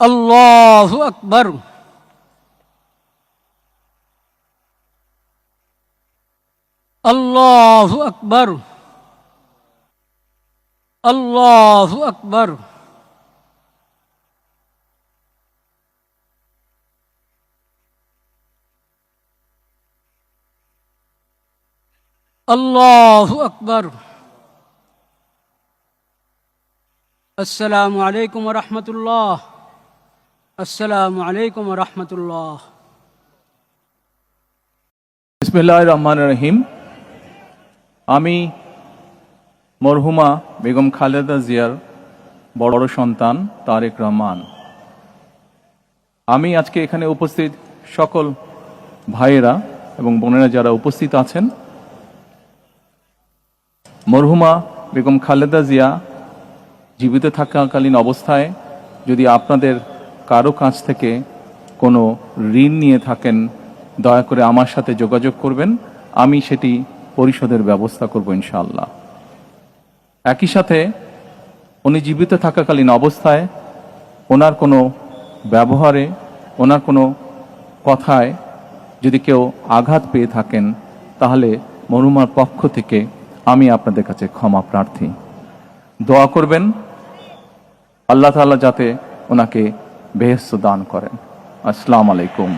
আল্লাহু আকবার। আল্লাহু আকবার। আল্লাহু আকবার। আল্লাহু আকবার। আসসালামু আলাইকুম ওয়া রাহমাতুল্লাহ। আসসালামু আলাইকুম ওয়া রাহমাতুল্লাহ। বিসমিল্লাহির রহমানির রহিম। আমি মরহুমা বেগম খালেদা জিয়ার বড় সন্তান তারেক রহমান। আমি আজকে এখানে উপস্থিত সকল ভাইয়েরা এবং বোনেরা যারা উপস্থিত আছেন, মরহুমা বেগম খালেদা জিয়া জীবিত থাকাকালীন অবস্থায় যদি আপনাদের কারো কাছ থেকে কোনো ঋণ নিয়ে থাকেন, দয়া করে আমার সাথে যোগাযোগ করবেন, আমি সেটি পরিশোধের ব্যবস্থা করব ইনশাআল্লাহ। একই সাথে উনি জীবিত থাকাকালীন অবস্থায় ওনার কোনো ব্যবহারে, ওনার কোনো কথায় যদি কেউ আঘাত পেয়ে থাকেন, তাহলে মরহুমার পক্ষ থেকে আমি আপনাদের কাছে ক্ষমা প্রার্থী। দোয়া করবেন আল্লাহ তাআলা যাতে ওনাকে বেহেশত দান করেন। আসসালামু আলাইকুম।